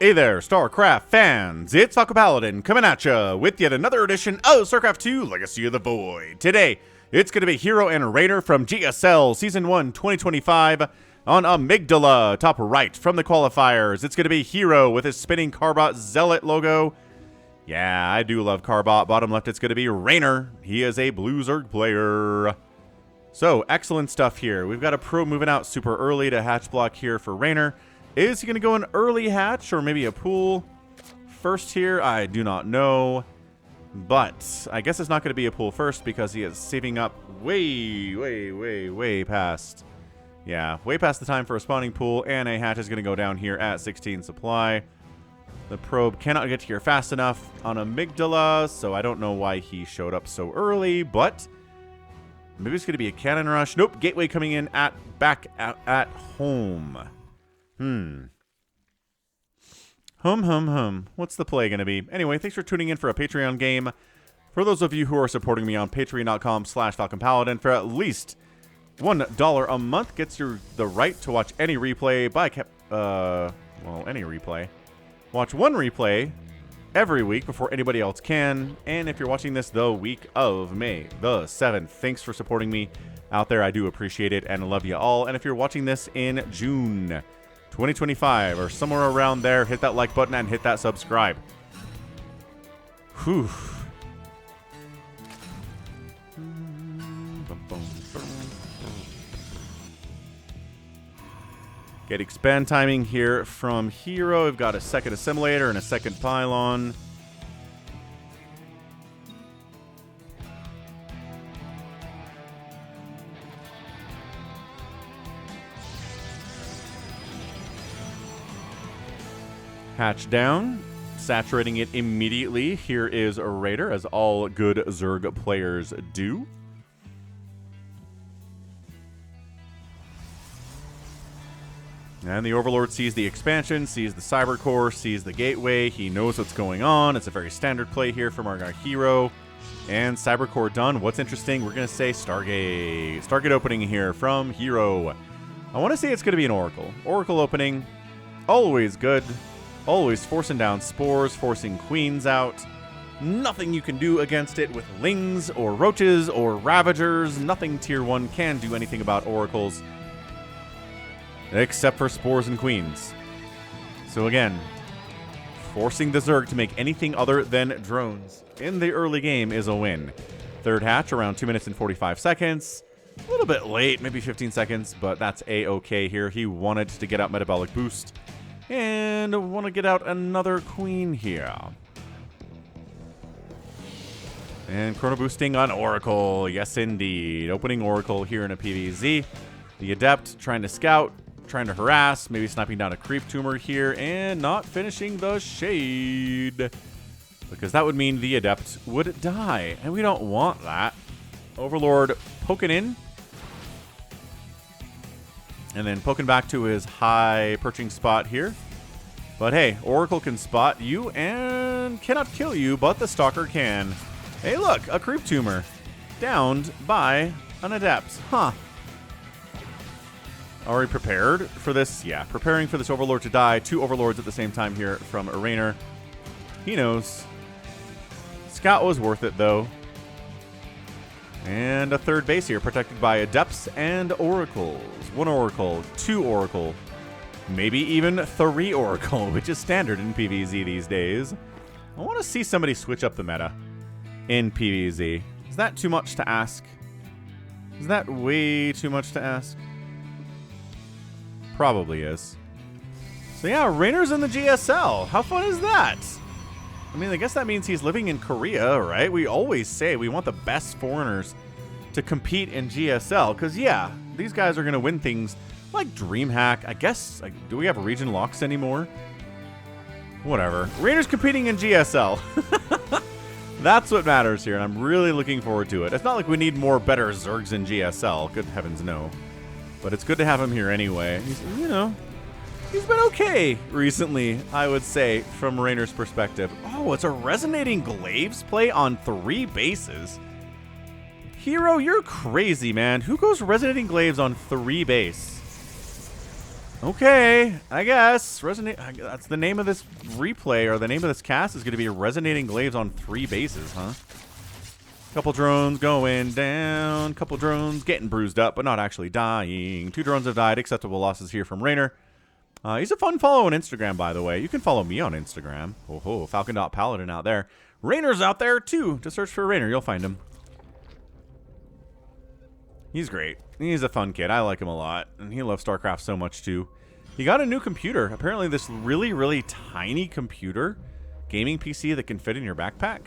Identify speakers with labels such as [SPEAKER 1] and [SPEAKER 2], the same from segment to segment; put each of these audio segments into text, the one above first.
[SPEAKER 1] Hey there, StarCraft fans! It's Falcon Paladin coming at ya with yet another edition of StarCraft 2 Legacy of the Void. Today, it's going to be herO and Reynor from GSL Season 1 2025 on Amygdala, top right from the qualifiers. It's going to be herO with his spinning Carbot Zealot logo. Yeah, I do love Carbot. Bottom left, it's going to be Reynor. He is a Blue Zerg player. So, excellent stuff here. We've got a pro moving out super early to hatch block here for Reynor. Is he going to go an early hatch or maybe a pool first here? I do not know. But I guess it's not going to be a pool first because he is saving up way past. Yeah, way past the time for a spawning pool. And a hatch is going to go down here at 16 supply. The probe cannot get here fast enough on Amygdala, so I don't know why he showed up so early. But maybe it's going to be a cannon rush. Nope, gateway coming in back at home. What's the play going to be? Anyway, thanks for tuning in for a Patreon game. For those of you who are supporting me on patreon.com/FalconPaladin for at least $1 a month gets you the right to watch any replay by any replay. Watch one replay every week before anybody else can. And if you're watching this the week of May the 7th, thanks for supporting me out there. I do appreciate it and love you all. And if you're watching this in June 2025 or somewhere around there, hit that like button and hit that subscribe. Whew. Get expand timing here from herO. We've got a second assimilator and a second pylon. Hatch down, saturating it immediately. Here is a Raider, as all good Zerg players do. And the Overlord sees the expansion, sees the Cyber Core, sees the gateway. He knows what's going on. It's a very standard play here from our herO. And Cyber Core done. What's interesting, we're going to say Stargate. Stargate opening here from herO. I want to say it's going to be an Oracle. Oracle opening, always good. Always forcing down spores, forcing queens out. Nothing you can do against it with lings or roaches or ravagers. Nothing tier 1 can do anything about oracles. Except for spores and queens. So again, forcing the Zerg to make anything other than drones in the early game is a win. Third hatch around 2 minutes and 45 seconds. A little bit late, maybe 15 seconds, but that's a-okay here. He wanted to get out metabolic boost. And want to get out another queen here. And chrono boosting on Oracle. Yes, indeed. Opening Oracle here in a PvZ. The Adept trying to scout, trying to harass, maybe sniping down a creep tumor here, and not finishing the shade. Because that would mean the Adept would die. And we don't want that. Overlord poking in. And then poking back to his high perching spot here. But hey, Oracle can spot you and cannot kill you, but the Stalker can. Hey look, a creep tumor. Downed by an Adept. Huh. Are we prepared for this? Yeah, preparing for this Overlord to die. 2 Overlords at the same time here from Reynor. He knows. Scout was worth it though. And a third base here, protected by Adepts and Oracles. 1 Oracle, 2 Oracle, maybe even 3 Oracle, which is standard in PvZ these days. I want to see somebody switch up the meta in PvZ. Is that too much to ask? Is that way too much to ask? Probably is. So yeah, Reynor's in the GSL. How fun is that? I mean, I guess that means he's living in Korea, right? We always say we want the best foreigners to compete in GSL. Because, yeah, these guys are going to win things like DreamHack. I guess, like, do we have region locks anymore? Whatever. Reynor's competing in GSL. That's what matters here, and I'm really looking forward to it. It's not like we need more better Zergs in GSL. Good heavens, no. But it's good to have him here anyway. He's, you know, he's been okay recently, I would say, from Reynor's perspective. Oh, it's a resonating glaives play on 3 bases. herO, you're crazy, man. Who goes resonating glaives on 3 base? Okay, I guess. That's the name of this replay, or the name of this cast is going to be Resonating Glaives on 3 bases, huh? Couple drones going down. Couple drones getting bruised up, but not actually dying. 2 drones have died. Acceptable losses here from Reynor. He's a fun follow on Instagram, by the way. You can follow me on Instagram. Oh, Falcon.Paladin out there. Reynor's out there, too. Just search for Reynor. You'll find him. He's great. He's a fun kid. I like him a lot. And he loves StarCraft so much, too. He got a new computer. Apparently, this really, really tiny computer. Gaming PC that can fit in your backpack.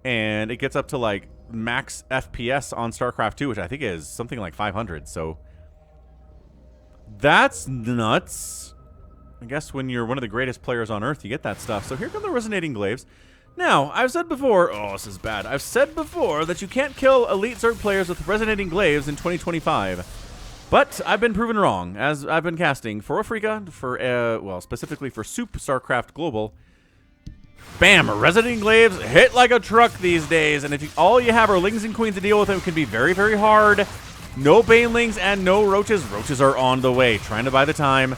[SPEAKER 1] And it gets up to, like, max FPS on StarCraft 2, which I think is something like 500. So, that's nuts. I guess when you're one of the greatest players on Earth, you get that stuff. So, here come the Resonating Glaives. Now, I've said before, oh, this is bad. I've said before that you can't kill elite Zerg players with Resonating Glaives in 2025. But I've been proven wrong, as I've been casting for Africa, for, well, specifically for Soup StarCraft Global. Bam! Resonating Glaives hit like a truck these days, and if all you have are Lings and Queens to deal with them, it can be very, very hard. No Banelings and no Roaches. Roaches are on the way, trying to buy the time.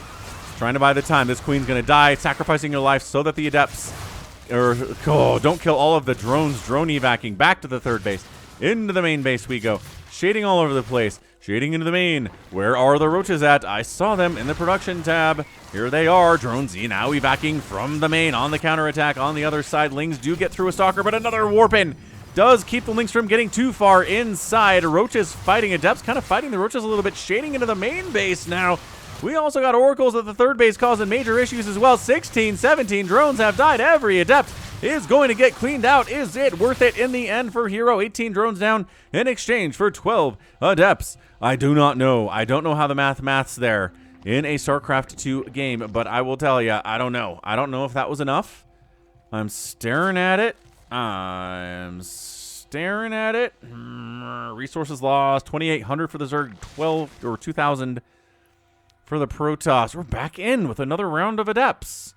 [SPEAKER 1] Trying to buy the time. This Queen's going to die, sacrificing your life so that the Adepts... don't kill all of the drones. Drone evacing back to the 3rd base. Into the main base we go. Shading all over the place. Shading into the main. Where are the Roaches at? I saw them in the production tab. Here they are. Drones now evacing from the main on the counterattack. On the other side, Lings do get through a Stalker, but another Warpin does keep the Lings from getting too far inside. Roaches fighting Adepts, kind of fighting the Roaches a little bit. Shading into the main base now. We also got Oracles at the 3rd base causing major issues as well. 16, 17 drones have died. Every Adept is going to get cleaned out. Is it worth it in the end for herO? 18 drones down in exchange for 12 Adepts. I do not know. I don't know how the math's there in a StarCraft 2 game, but I will tell you, I don't know. I don't know if that was enough. I'm staring at it. Resources lost. 2,800 for the Zerg. 12 or 2,000 for the Protoss. We're back in with another round of Adepts.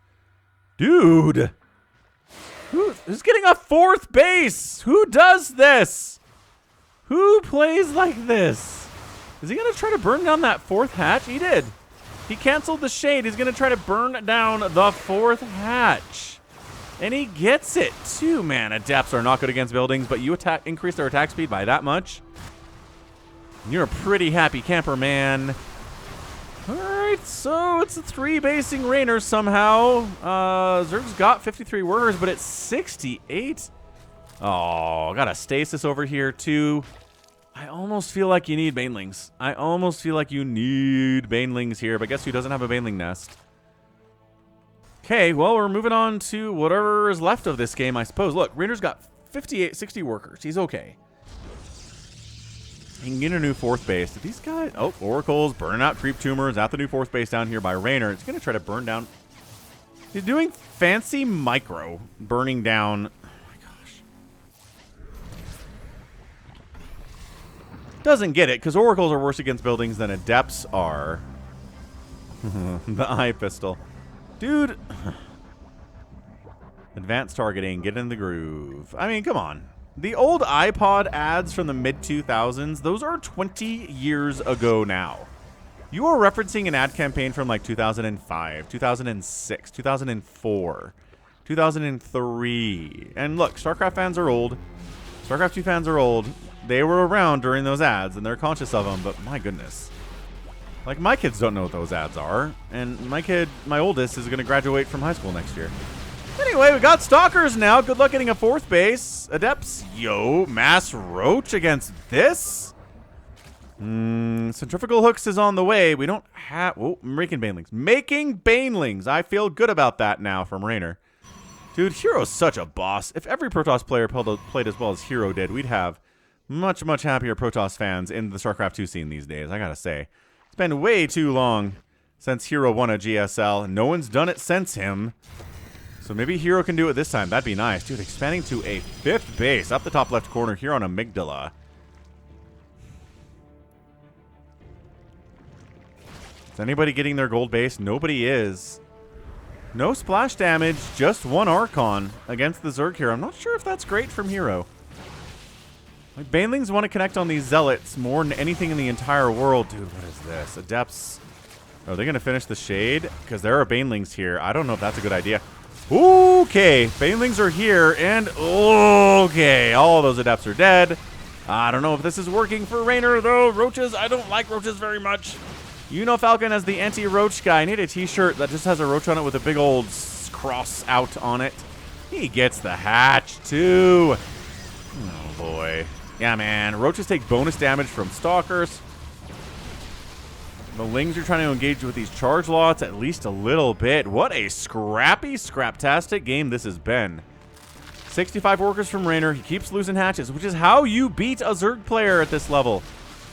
[SPEAKER 1] Dude. Who's getting a 4th base? Who does this? Who plays like this? Is he going to try to burn down that 4th hatch? He did. He canceled the shade. He's going to try to burn down the 4th hatch. And he gets it too, man. Adepts are not good against buildings, but you increase their attack speed by that much. You're a pretty happy camper, man. Alright, so it's a 3-basing Reynor somehow. Zerg's got 53 workers, but it's 68. Oh, got a stasis over here too. I almost feel like you need Banelings. I almost feel like you need Banelings here, but guess who doesn't have a Baneling nest? Okay, well, we're moving on to whatever is left of this game, I suppose. Look, Reynor's got 60 workers. He's okay. He can get a new 4th base. Did these guys... Oh, Oracles burning out Creep Tumors at the new 4th base down here by Reynor. It's going to try to burn down... He's doing fancy micro burning down... Oh my gosh. Doesn't get it, because Oracles are worse against buildings than Adepts are. The eye pistol. Dude. Advanced targeting. Get in the groove. I mean, come on. The old iPod ads from the mid-2000s, those are 20 years ago now. You are referencing an ad campaign from like 2005, 2006, 2004, 2003. And look, StarCraft fans are old. StarCraft 2 fans are old. They were around during those ads, and they're conscious of them, but my goodness. Like, my kids don't know what those ads are, and my oldest, is going to graduate from high school next year. Anyway, we got Stalkers now. Good luck getting a 4th base. Adepts, yo, Mass Roach against this? Centrifugal Hooks is on the way. We don't have... Oh, making Banelings. Making Banelings. I feel good about that now from Reynor. Dude, hero's such a boss. If every Protoss player played as well as herO did, we'd have much, much happier Protoss fans in the StarCraft 2 scene these days, I gotta say. It's been way too long since herO won a GSL. No one's done it since him. So maybe herO can do it this time. That'd be nice. Dude, expanding to a 5th base up the top left corner here on Amygdala. Is anybody getting their gold base? Nobody is. No splash damage, just 1 Archon against the Zerg here. I'm not sure if that's great from herO. Like, Banelings want to connect on these Zealots more than anything in the entire world. Dude, what is this? Adepts Are they going to finish the shade? Because there are banelings here. I don't know if that's a good idea. Okay, banelings are here, and okay, all those adepts are dead. I don't know if this is working for Reynor, though. Roaches, I don't like roaches very much. You know Falcon as the anti-roach guy. I need a t-shirt that just has a roach on it with a big old cross out on it. He gets the hatch, too. Oh, boy. Yeah, man. Roaches take bonus damage from stalkers. The Lings are trying to engage with these charge lots at least a little bit. What a scrappy, scraptastic game this has been. 65 workers from Reynor. He keeps losing hatches, which is how you beat a Zerg player at this level.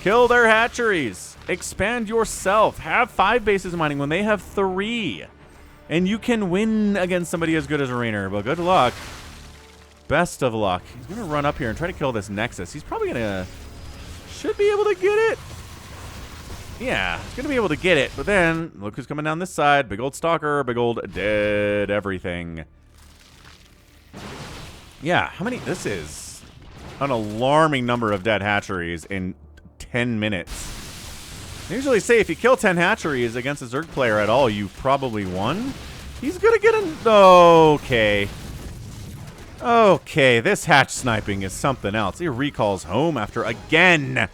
[SPEAKER 1] Kill their hatcheries. Expand yourself. Have 5 bases mining when they have 3. And you can win against somebody as good as Reynor. But good luck. Best of luck. He's going to run up here and try to kill this Nexus. He's probably going to... should be able to get it. Yeah, he's going to be able to get it. But then, look who's coming down this side. Big old stalker, big old dead everything. Yeah, how many? This is an alarming number of dead hatcheries in 10 minutes. I usually say if you kill 10 hatcheries against a Zerg player at all, you probably won. He's going to get an... okay. Okay, this hatch sniping is something else. He recalls home after again...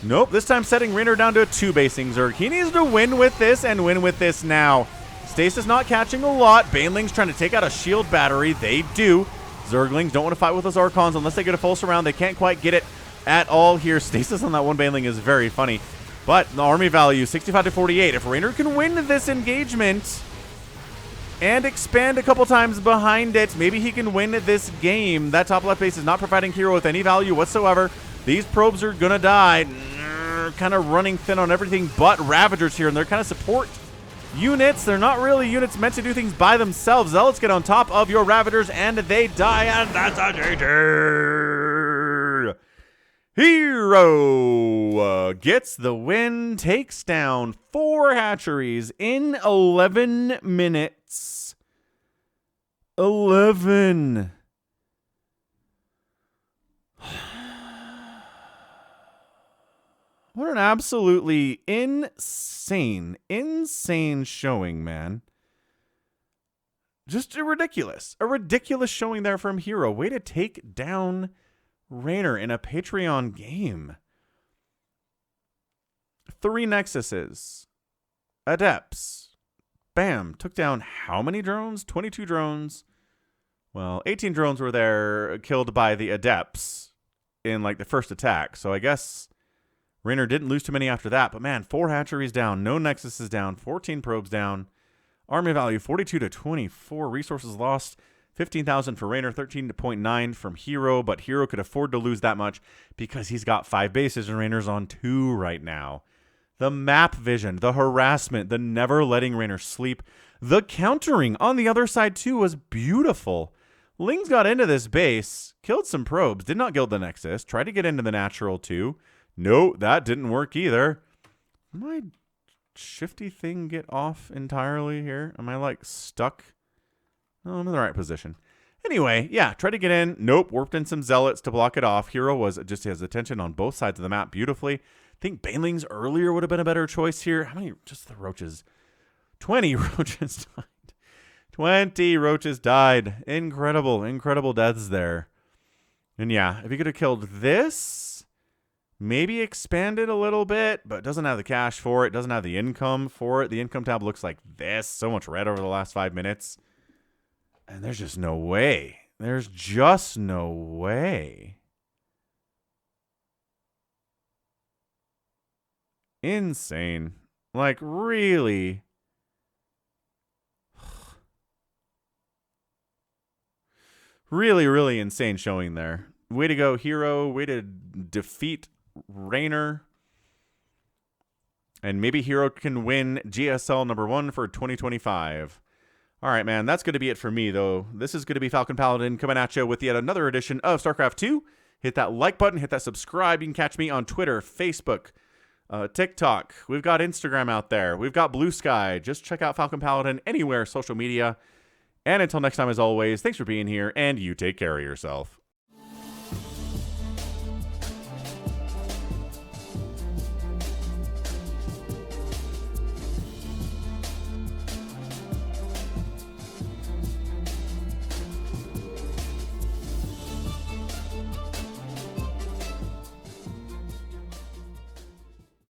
[SPEAKER 1] Nope, this time setting Reynor down to a 2-basing Zerg. He needs to win with this and win with this now. Stasis not catching a lot. Banelings trying to take out a shield battery. They do. Zerglings don't want to fight with those Archons unless they get a full surround. They can't quite get it at all here. Stasis on that one Baneling is very funny. But the army value, 65 to 48. If Reynor can win this engagement and expand a couple times behind it, maybe he can win this game. That top left base is not providing herO with any value whatsoever. These probes are going to die. Kind of running thin on everything but Ravagers here, and they're kind of support units. They're not really units meant to do things by themselves. Zealots get on top of your Ravagers, and they die, and that's a GG. herO gets the win, takes down 4 hatcheries in 11 minutes. 11. What an absolutely insane showing, man. Just a ridiculous showing there from herO. Way to take down Reynor in a Patreon game. 3 Nexuses. Adepts. Bam. Took down how many drones? 22 drones. Well, 18 drones were there killed by the Adepts in like the first attack. So I guess... Reynor didn't lose too many after that, but man, 4 hatcheries down, no Nexuses down, 14 probes down, army value 42 to 24, resources lost 15,000 for Reynor, 13.9 from herO, but herO could afford to lose that much because he's got 5 bases and Reynor's on 2 right now. The map vision, the harassment, the never letting Reynor sleep, the countering on the other side too was beautiful. Lings got into this base, killed some probes, did not kill the Nexus, tried to get into the natural too. No, that didn't work either. Did my shifty thing get off entirely here? Am I like stuck? No, I'm in the right position. Anyway, yeah, tried to get in. Nope, warped in some zealots to block it off. herO was just his attention on both sides of the map beautifully. I think Banelings earlier would have been a better choice here. How many? Just the roaches. 20 roaches died. 20 roaches died. Incredible, incredible deaths there. And yeah, if he could have killed this... maybe expanded a little bit, but doesn't have the cash for it. Doesn't have the income for it. The income tab looks like this. So much red over the last 5 minutes. And there's just no way. There's just no way. Insane. Like, really? Really, really insane showing there. Way to go, herO. Way to defeat Reynor. And maybe herO can win GSL number 1 for 2025. All right, man. That's going to be it for me, though. This is going to be Falcon Paladin coming at you with yet another edition of StarCraft 2. Hit that like button. Hit that subscribe. You can catch me on Twitter, Facebook, TikTok. We've got Instagram out there. We've got Blue Sky. Just check out Falcon Paladin anywhere, social media. And until next time, as always, thanks for being here, and you take care of yourself.